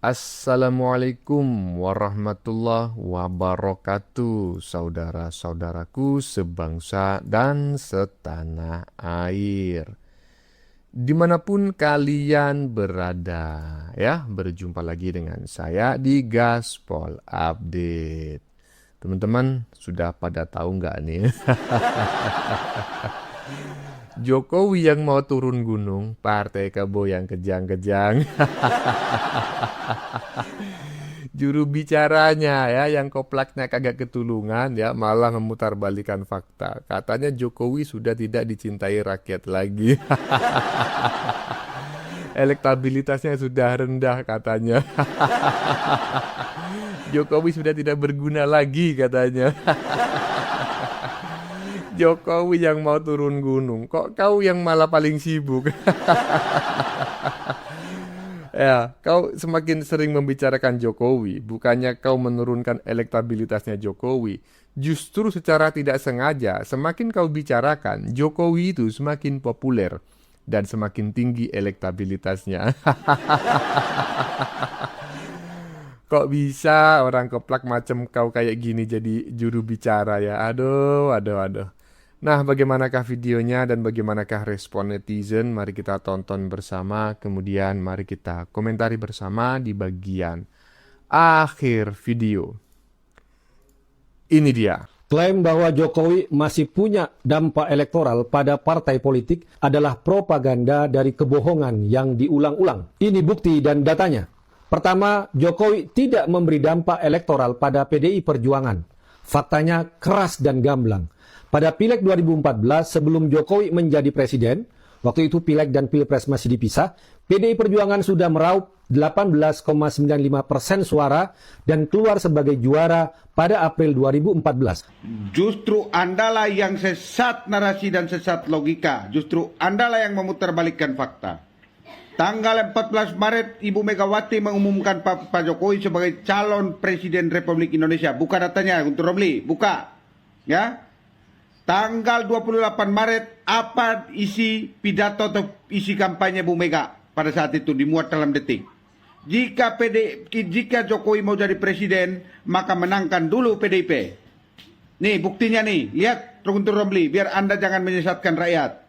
Assalamualaikum warahmatullahi wabarakatuh, saudara-saudaraku sebangsa dan setanah air. Dimanapun kalian berada, ya, berjumpa lagi dengan saya di Gaspol Update. Teman-teman, sudah pada tahu nggak nih? Jokowi yang mau turun gunung, Partai Kebo yang kejang-kejang. Juru bicaranya ya yang koplaknya kagak ketulungan ya malah memutarbalikkan fakta. Katanya Jokowi sudah tidak dicintai rakyat lagi. Elektabilitasnya sudah rendah katanya. Jokowi sudah tidak berguna lagi katanya. Jokowi yang mau turun gunung, kok kau yang malah paling sibuk? Ya, kau semakin sering membicarakan Jokowi, bukannya kau menurunkan elektabilitasnya Jokowi. Justru secara tidak sengaja, semakin kau bicarakan, Jokowi itu semakin populer dan semakin tinggi elektabilitasnya. Kok bisa orang keplak macam kau kayak gini jadi juru bicara ya? Aduh, aduh, aduh. Nah, bagaimanakah videonya dan bagaimanakah respon netizen? Mari kita tonton bersama, kemudian mari kita komentari bersama di bagian akhir video. Ini dia. Klaim bahwa Jokowi masih punya dampak elektoral pada partai politik adalah propaganda dari kebohongan yang diulang-ulang. Ini bukti dan datanya. Pertama, Jokowi tidak memberi dampak elektoral pada PDI Perjuangan. Faktanya keras dan gamblang. Pada Pileg 2014 sebelum Jokowi menjadi presiden, waktu itu Pileg dan Pilpres masih dipisah, PDI Perjuangan sudah meraup 18,95% suara dan keluar sebagai juara pada April 2014. Justru Andalah yang sesat narasi dan sesat logika. Justru Andalah yang memutarbalikkan fakta. Tanggal 14 Maret, Ibu Megawati mengumumkan Pak Jokowi sebagai calon Presiden Republik Indonesia. Buka datanya, Guntur Romli, buka. Ya. Tanggal 28 Maret, apa isi pidato atau isi kampanye Bu Mega pada saat itu dimuat dalam detik. Jika Jokowi mau jadi presiden, maka menangkan dulu PDIP. Nih buktinya nih, lihat Guntur Romli, biar Anda jangan menyesatkan rakyat.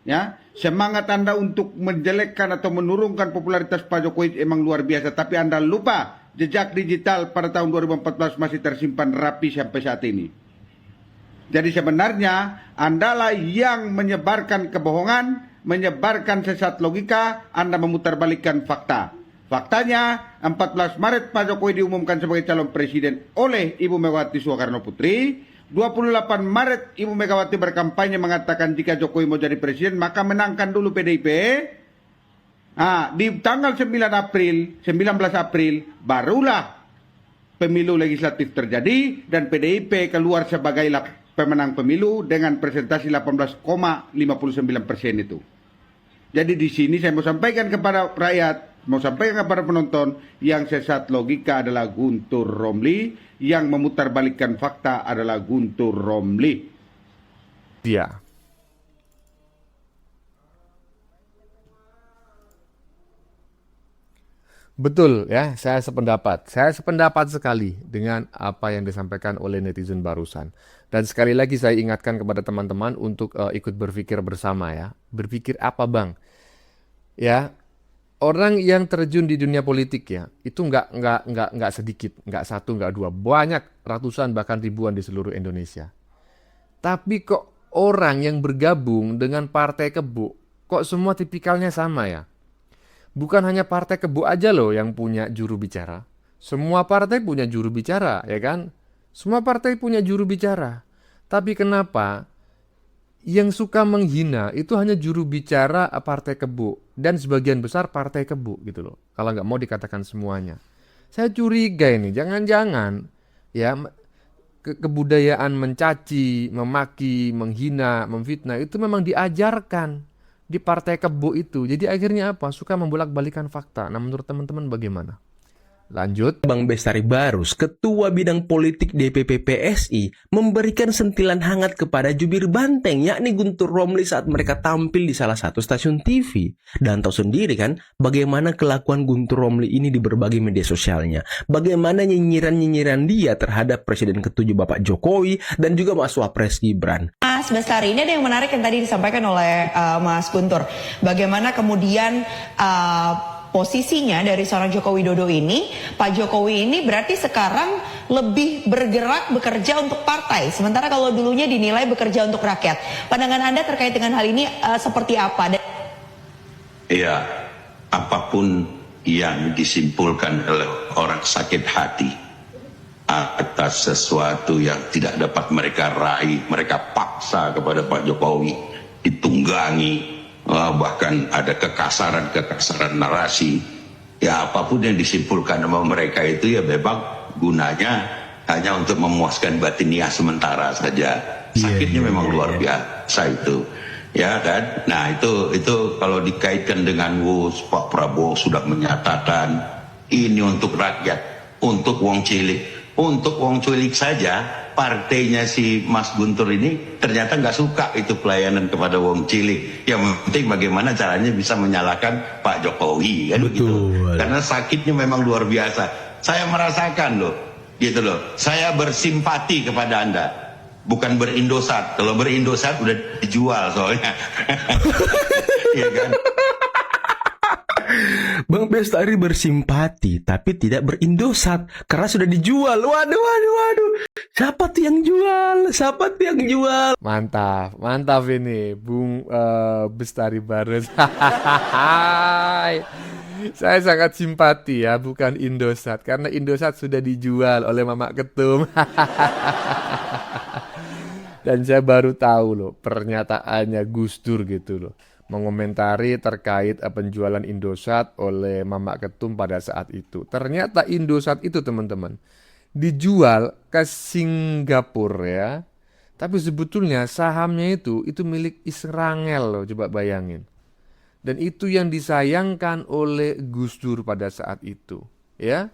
Ya, semangat Anda untuk menjelekkan atau menurunkan popularitas Pak Jokowi emang luar biasa, tapi Anda lupa jejak digital pada tahun 2014 masih tersimpan rapi sampai saat ini. Jadi sebenarnya Andalah yang menyebarkan kebohongan, menyebarkan sesat logika, Anda memutarbalikkan fakta. Faktanya 14 Maret Pak Jokowi diumumkan sebagai calon presiden oleh Ibu Megawati Soekarno Putri. 28 Maret Ibu Megawati berkampanye mengatakan jika Jokowi mau jadi presiden maka menangkan dulu PDIP. Nah, di tanggal 19 April barulah pemilu legislatif terjadi dan PDIP keluar sebagai pemenang pemilu dengan presentasi 18,59% itu. Jadi di sini saya mau sampaikan kepada rakyat, mau sampaikan kepada penonton, yang sesat logika adalah Guntur Romli, yang memutarbalikkan fakta adalah Guntur Romli. Dia. Betul ya, saya sependapat. Saya sependapat sekali dengan apa yang disampaikan oleh netizen barusan. Dan sekali lagi saya ingatkan kepada teman-teman untuk ikut berpikir bersama ya. Berpikir apa bang? Ya, orang yang terjun di dunia politik ya, itu nggak sedikit, nggak satu, nggak dua, banyak ratusan bahkan ribuan di seluruh Indonesia. Tapi kok orang yang bergabung dengan Partai Kebo, kok semua tipikalnya sama ya? Bukan hanya Partai Kebo aja loh yang punya juru bicara. Semua partai punya juru bicara, ya kan? Semua partai punya juru bicara. Tapi kenapa yang suka menghina itu hanya juru bicara Partai Kebo dan sebagian besar Partai Kebo gitu loh. Kalau nggak mau dikatakan semuanya. Saya curiga ini, jangan-jangan ya kebudayaan mencaci, memaki, menghina, memfitnah itu memang diajarkan di Partai Kebo itu. Jadi akhirnya apa? Suka membolak-balikan fakta. Nah, menurut teman-teman bagaimana? Lanjut. Bang Bestari Barus, Ketua Bidang Politik DPP PSI, memberikan sentilan hangat kepada jubir banteng, yakni Guntur Romli saat mereka tampil di salah satu stasiun TV. Dan tahu sendiri kan, bagaimana kelakuan Guntur Romli ini di berbagai media sosialnya. Bagaimana nyinyiran-nyinyiran dia terhadap Presiden ke-7 Bapak Jokowi dan juga Mas Wapres Gibran. Mas Bestari, ini ada yang menarik yang tadi disampaikan oleh Mas Guntur. Bagaimana kemudian posisinya dari seorang Joko Widodo ini, Pak Jokowi ini berarti sekarang lebih bergerak bekerja untuk partai, sementara kalau dulunya dinilai bekerja untuk rakyat. Pandangan Anda terkait dengan hal ini seperti apa? Ya, apapun yang disimpulkan oleh orang sakit hati atas sesuatu yang tidak dapat mereka raih, mereka paksa kepada Pak Jokowi, ditunggangi, bahkan ada kekasaran narasi. Ya apapun yang disimpulkan sama mereka itu ya memang gunanya hanya untuk memuaskan batiniah sementara saja. Sakitnya memang luar biasa itu. Ya kan? Nah itu kalau dikaitkan dengan Pak Prabowo sudah menyatakan ini untuk rakyat, untuk wong cilik. Untuk wong cilik saja, partainya si Mas Guntur ini ternyata nggak suka itu pelayanan kepada wong cilik. Yang penting bagaimana caranya bisa menyalahkan Pak Jokowi kan begitu. Karena sakitnya memang luar biasa. Saya merasakan loh, gitu loh. Saya bersimpati kepada Anda. Bukan berindosat. Kalau berindosat udah dijual soalnya. Iya kan? Bang Bestari bersimpati tapi tidak berindosat karena sudah dijual. Waduh. Siapa tuh yang jual? Mantap ini Bung Bestari Barus. Saya sangat simpati ya, bukan Indosat, karena Indosat sudah dijual oleh Mama Ketum. Dan saya baru tahu loh pernyataannya Gus Dur gitu loh, mengomentari terkait penjualan Indosat oleh Mama Ketum pada saat itu. Ternyata Indosat itu teman-teman dijual ke Singapura ya. Tapi sebetulnya sahamnya itu milik Israel loh, coba bayangin. Dan itu yang disayangkan oleh Gus Dur pada saat itu, ya.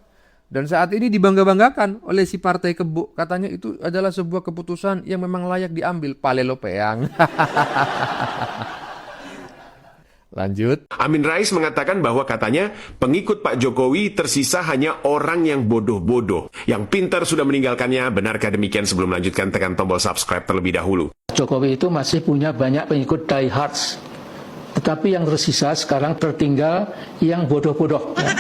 Dan saat ini dibangga-banggakan oleh si Partai Kebo. Katanya itu adalah sebuah keputusan yang memang layak diambil. Palelo peang. Lanjut. Amin Rais mengatakan bahwa katanya pengikut Pak Jokowi tersisa hanya orang yang bodoh-bodoh. Yang pintar sudah meninggalkannya. Benarkah demikian? Sebelum melanjutkan, tekan tombol subscribe terlebih dahulu. Jokowi itu masih punya banyak pengikut diehards. Tetapi yang tersisa sekarang tertinggal yang bodoh-bodoh. Ya.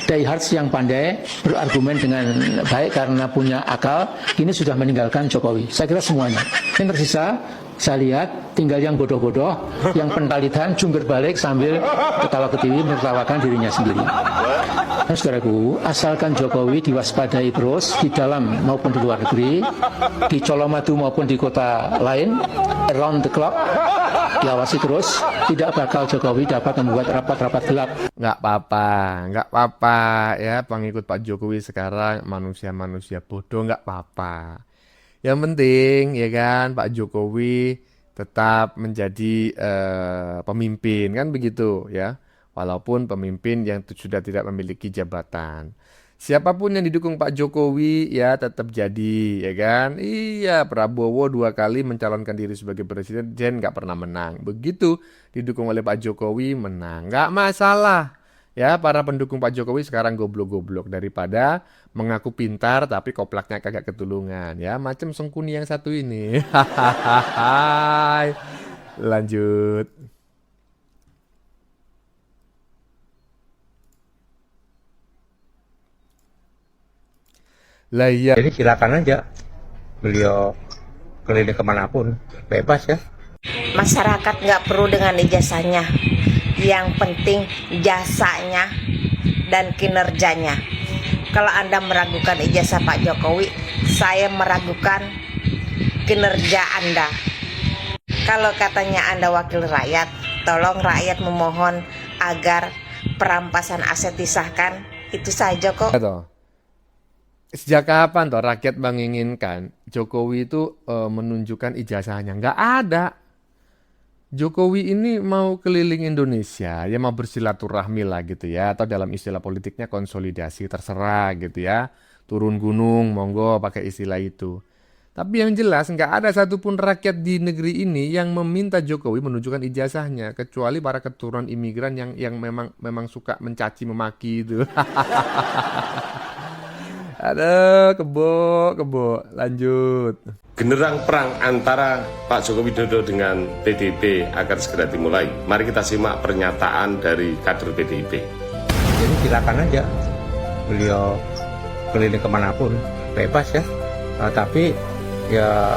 Diehards yang pandai, berargumen dengan baik karena punya akal, ini sudah meninggalkan Jokowi. Saya kira semuanya. Yang tersisa, saya lihat tinggal yang bodoh-bodoh, yang pentalitan, jungkir balik sambil ketawa ke TV menertawakan dirinya sendiri. Nah, saudaraku, asalkan Jokowi diwaspadai terus di dalam maupun di luar negeri, di Colomadu maupun di kota lain, around the clock, diawasi terus, tidak bakal Jokowi dapat membuat rapat-rapat gelap. Nggak apa-apa ya, pengikut Pak Jokowi sekarang manusia-manusia bodoh, nggak apa-apa. Yang penting ya kan Pak Jokowi tetap menjadi pemimpin kan begitu ya. Walaupun pemimpin yang sudah tidak memiliki jabatan. Siapapun yang didukung Pak Jokowi ya tetap jadi ya kan. Iya, Prabowo 2 kali mencalonkan diri sebagai presiden nggak pernah menang. Begitu didukung oleh Pak Jokowi menang, nggak masalah. Ya, para pendukung Pak Jokowi sekarang goblok-goblok daripada mengaku pintar tapi koplaknya kagak ketulungan ya, macam Sengkuni yang satu ini. Lanjut. Lah iya. Jadi silakan aja beliau keliling kemanapun, bebas ya. Masyarakat nggak perlu dengan ijazahnya, yang penting jasanya dan kinerjanya. Kalau Anda meragukan ijazah Pak Jokowi, saya meragukan kinerja Anda. Kalau katanya Anda wakil rakyat, tolong rakyat memohon agar perampasan aset disahkan, itu saja kok. Sejak kapan toh rakyat menginginkan Jokowi itu menunjukkan ijazahnya? Nggak ada. Jokowi ini mau keliling Indonesia, ya mau bersilaturahmi lah gitu ya, atau dalam istilah politiknya konsolidasi, terserah gitu ya. Turun gunung, monggo pakai istilah itu. Tapi yang jelas nggak ada satupun rakyat di negeri ini yang meminta Jokowi menunjukkan ijazahnya, kecuali para keturunan imigran yang memang suka mencaci memaki itu. Aduh, kebo, lanjut. Genderang perang antara Pak Joko Widodo dengan PDIP akan segera dimulai. Mari kita simak pernyataan dari kader PDIP. Jadi silakan aja beliau keliling kemanapun, bebas ya. Tapi ya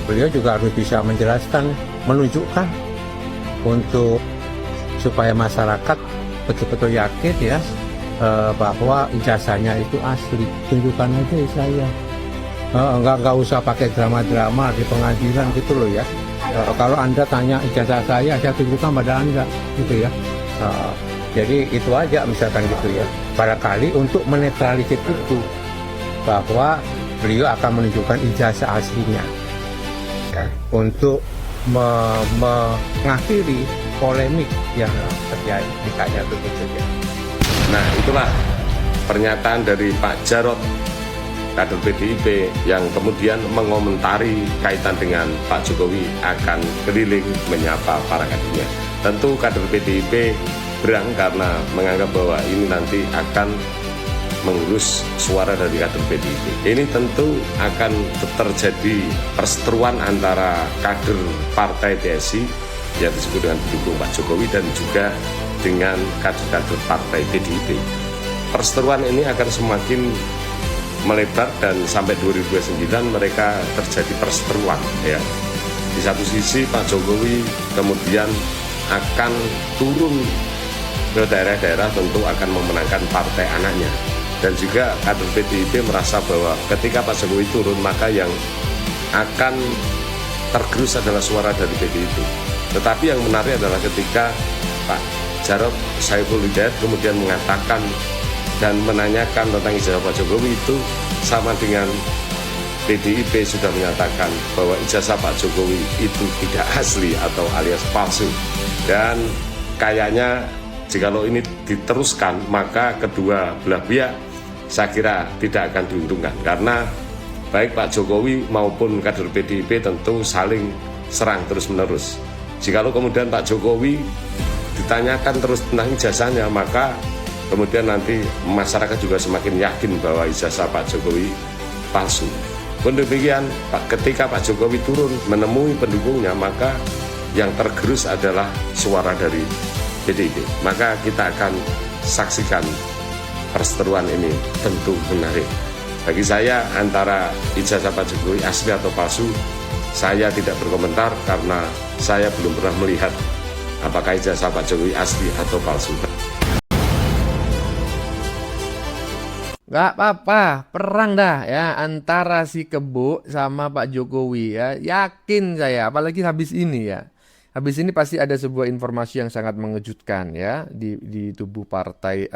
beliau juga harus bisa menjelaskan, menunjukkan untuk supaya masyarakat betul-betul yakin ya bahwa ijazahnya itu asli. Tunjukkan aja saya. Nggak usah pakai drama-drama di pengadilan gitu loh ya. Kalau Anda tanya ijazah saya tunjukkan pada Anda gitu ya. Jadi itu aja misalkan gitu ya. Barangkali untuk menetralisir itu bahwa beliau akan menunjukkan ijazah aslinya ya, untuk mengakhiri polemik yang terjadi misalnya begitu ya. Nah, itulah pernyataan dari Pak Jarod, kader PDIP, yang kemudian mengomentari kaitan dengan Pak Jokowi akan keliling menyapa para kadernya. Tentu kader PDIP berang karena menganggap bahwa ini nanti akan mengurus suara dari kader PDIP. Ini tentu akan terjadi perseteruan antara kader Partai PSI yang disebut dengan pendukung Pak Jokowi dan juga dengan kader-kader Partai PDIP. Perseteruan ini akan semakin melebar dan sampai 2029 mereka terjadi perseteruan ya. Di satu sisi Pak Jokowi kemudian akan turun ke daerah-daerah, tentu akan memenangkan partai anaknya, dan juga kader PDIP merasa bahwa ketika Pak Jokowi turun maka yang akan tergerus adalah suara dari PDIP. Tetapi yang menarik adalah ketika Pak Jarod Saiful Hidayat kemudian mengatakan dan menanyakan tentang ijazah Pak Jokowi, itu sama dengan PDIP sudah menyatakan bahwa ijazah Pak Jokowi itu tidak asli atau alias palsu. Dan kayaknya jikalau ini diteruskan maka kedua belah pihak saya kira tidak akan diuntungkan, karena baik Pak Jokowi maupun kader PDIP tentu saling serang terus-menerus. Jikalau kemudian Pak Jokowi ditanyakan terus tentang ijazahnya, maka kemudian nanti masyarakat juga semakin yakin bahwa ijazah Pak Jokowi palsu. Pun demikian, ketika Pak Jokowi turun menemui pendukungnya, maka yang tergerus adalah suara dari PDIP. Maka kita akan saksikan perseteruan ini, tentu menarik. Bagi saya antara ijazah Pak Jokowi asli atau palsu, saya tidak berkomentar karena saya belum pernah melihat apakah ijazah Pak Jokowi asli atau palsu. Gak apa-apa, perang dah ya antara si Kebo sama Pak Jokowi ya. Yakin saya, apalagi habis ini ya. Habis ini pasti ada sebuah informasi yang sangat mengejutkan ya di tubuh partai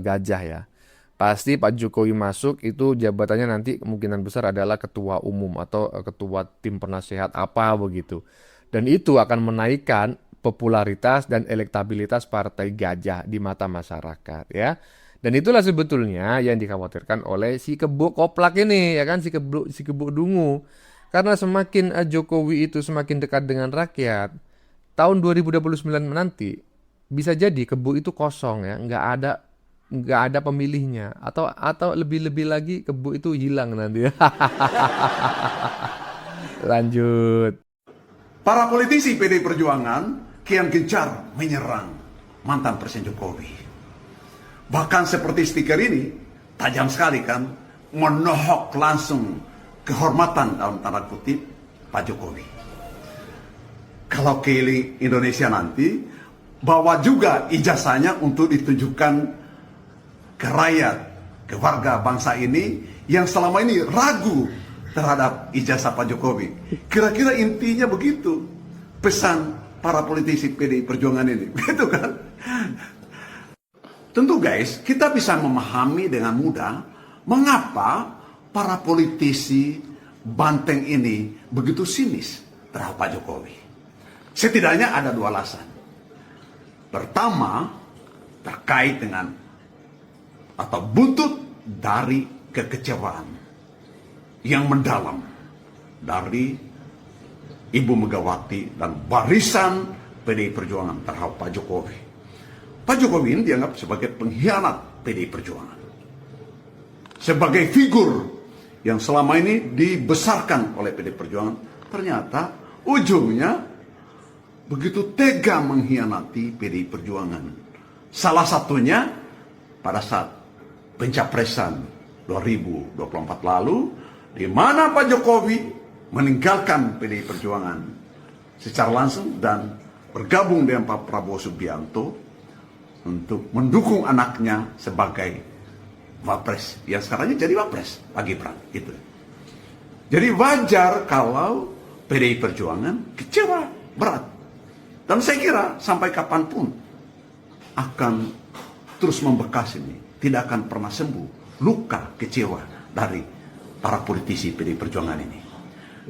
Gajah ya. Pasti Pak Jokowi masuk itu jabatannya nanti kemungkinan besar adalah ketua umum atau ketua tim penasehat apa begitu. Dan itu akan menaikkan popularitas dan elektabilitas partai Gajah di mata masyarakat ya. Dan itulah sebetulnya yang dikhawatirkan oleh si Kebo Koplak ini ya kan, si Kebo Dungu. Karena semakin Jokowi itu semakin dekat dengan rakyat, tahun 2029 nanti bisa jadi Kebo itu kosong ya, nggak ada pemilihnya, atau lebih lagi Kebo itu hilang nanti. Lanjut. Para politisi PDI Perjuangan kian gencar menyerang mantan Presiden Jokowi. Bahkan seperti stiker ini, tajam sekali kan, menohok langsung kehormatan dalam tanda kutip Pak Jokowi. Kalau keliling Indonesia nanti, bawa juga ijazahnya untuk ditunjukkan ke rakyat, ke warga bangsa ini yang selama ini ragu terhadap ijazah Pak Jokowi. Kira-kira intinya begitu pesan para politisi PDI Perjuangan ini, begitu kan? Tentu guys, kita bisa memahami dengan mudah mengapa para politisi Banteng ini begitu sinis terhadap Pak Jokowi. Setidaknya ada dua alasan. Pertama, terkait dengan atau buntut dari kekecewaan yang mendalam dari Ibu Megawati dan barisan PDI Perjuangan terhadap Pak Jokowi. Pak Jokowi ini dianggap sebagai pengkhianat PDI Perjuangan. Sebagai figur yang selama ini dibesarkan oleh PDI Perjuangan, ternyata ujungnya begitu tega mengkhianati PDI Perjuangan. Salah satunya pada saat pencapresan 2024 lalu, di mana Pak Jokowi meninggalkan PDI Perjuangan secara langsung dan bergabung dengan Pak Prabowo Subianto untuk mendukung anaknya sebagai Wapres, yang sekarang jadi Wapres, Pak Gibran. Gitu. Jadi wajar kalau PDI Perjuangan kecewa berat. Dan saya kira sampai kapanpun akan terus membekas ini. Tidak akan pernah sembuh luka kecewa dari para politisi PDI Perjuangan ini.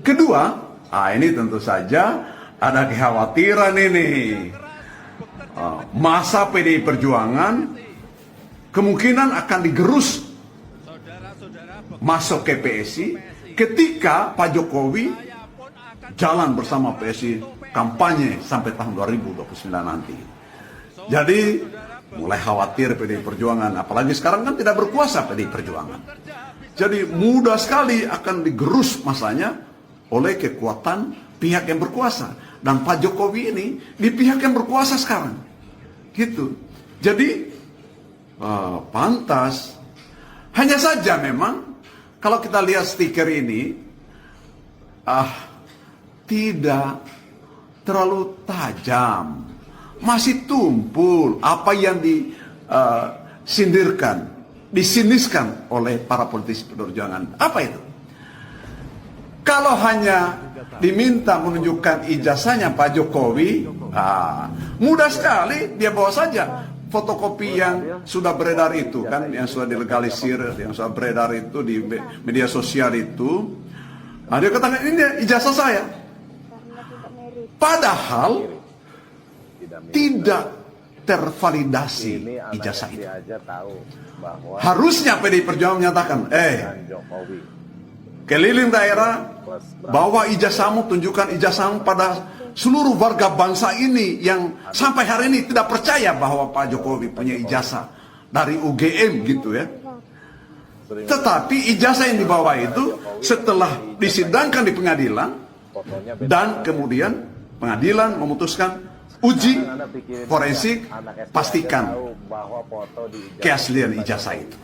Kedua, ini tentu saja ada kekhawatiran ini. Masa PDI Perjuangan kemungkinan akan digerus masuk ke PSI ketika Pak Jokowi jalan bersama PSI kampanye sampai tahun 2029 nanti. Jadi mulai khawatir PDI Perjuangan, apalagi sekarang kan tidak berkuasa PDI Perjuangan. Jadi mudah sekali akan digerus masanya oleh kekuatan pihak yang berkuasa. Dan Pak Jokowi ini di pihak yang berkuasa sekarang. Gitu. Jadi pantas. Hanya saja memang kalau kita lihat stiker ini tidak terlalu tajam. Masih tumpul apa yang disindirkan, disiniskan oleh para politisi perjuangan. Apa itu? Kalau hanya diminta menunjukkan ijazahnya Pak Jokowi, mudah sekali dia bawa saja fotokopi yang sudah beredar itu, kan, yang sudah dilegalisir, yang sudah beredar itu di media sosial itu. Dia katakan ini ijazah saya. Padahal tidak tervalidasi ijazah itu. Harusnya PDI Perjuangan menyatakan, keliling daerah, bawa ijazahmu, tunjukkan ijazahmu pada seluruh warga bangsa ini yang sampai hari ini tidak percaya bahwa Pak Jokowi punya ijazah dari UGM gitu ya. Tetapi ijazah yang dibawa itu setelah disidangkan di pengadilan dan kemudian pengadilan memutuskan uji forensik, pastikan keaslian ijazah itu.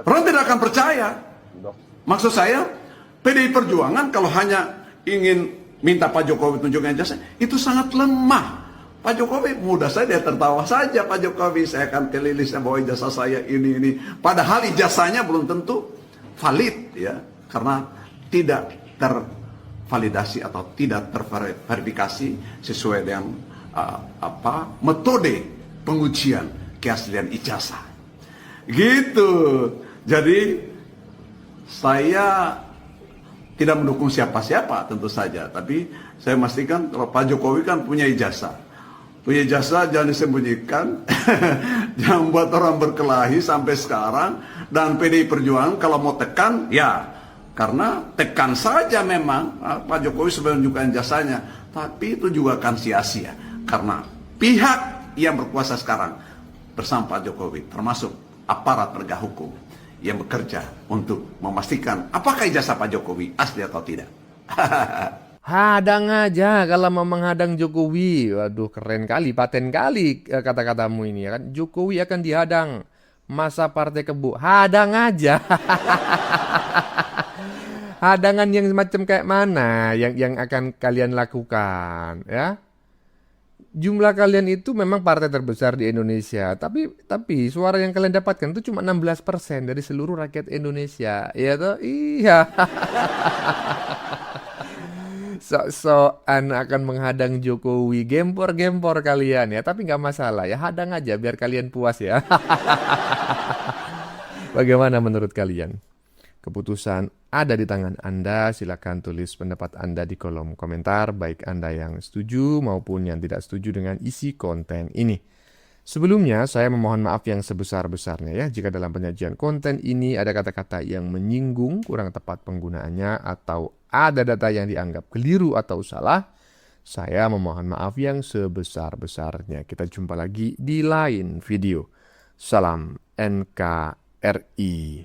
Orang tidak akan percaya. Maksud saya, PDI Perjuangan kalau hanya ingin minta Pak Jokowi tunjukkan ijazah, itu sangat lemah. Pak Jokowi mudah saja tertawa saja, Pak Jokowi saya akan keliling, saya bawa ijazah saya ini. Padahal ijazahnya belum tentu valid ya, karena tidak tervalidasi atau tidak terverifikasi sesuai dengan metode pengujian keaslian ijazah. Gitu. Jadi saya tidak mendukung siapa-siapa tentu saja, tapi saya memastikan kalau Pak Jokowi kan punya ijazah. Punya ijazah jangan disembunyikan, jangan buat orang berkelahi sampai sekarang. Dan PDI Perjuangan kalau mau tekan, ya karena tekan saja memang Pak Jokowi sudah menunjukkan jasanya, tapi itu juga akan sia-sia karena pihak yang berkuasa sekarang bersama Pak Jokowi, termasuk aparat penegak hukum yang bekerja untuk memastikan apakah ijazah Pak Jokowi asli atau tidak. Hadang aja kalau mau menghadang Jokowi. Waduh, keren kali, paten kali kata-katamu ini ya kan. Jokowi akan dihadang. Masa partai kebo. Hadang aja. Hadangan yang semacam kayak mana yang akan kalian lakukan ya? Jumlah kalian itu memang partai terbesar di Indonesia, tapi suara yang kalian dapatkan itu cuma 16% dari seluruh rakyat Indonesia. Iya toh? Iya. Sok-sokan akan menghadang Jokowi, gempor-gempor kalian ya, tapi nggak masalah ya, hadang aja biar kalian puas ya. Bagaimana menurut kalian? Keputusan ada di tangan Anda. Silakan tulis pendapat Anda di kolom komentar, baik Anda yang setuju maupun yang tidak setuju dengan isi konten ini. Sebelumnya, saya memohon maaf yang sebesar-besarnya ya jika dalam penyajian konten ini ada kata-kata yang menyinggung, kurang tepat penggunaannya, atau ada data yang dianggap keliru atau salah. Saya memohon maaf yang sebesar-besarnya. Kita jumpa lagi di lain video. Salam NKRI.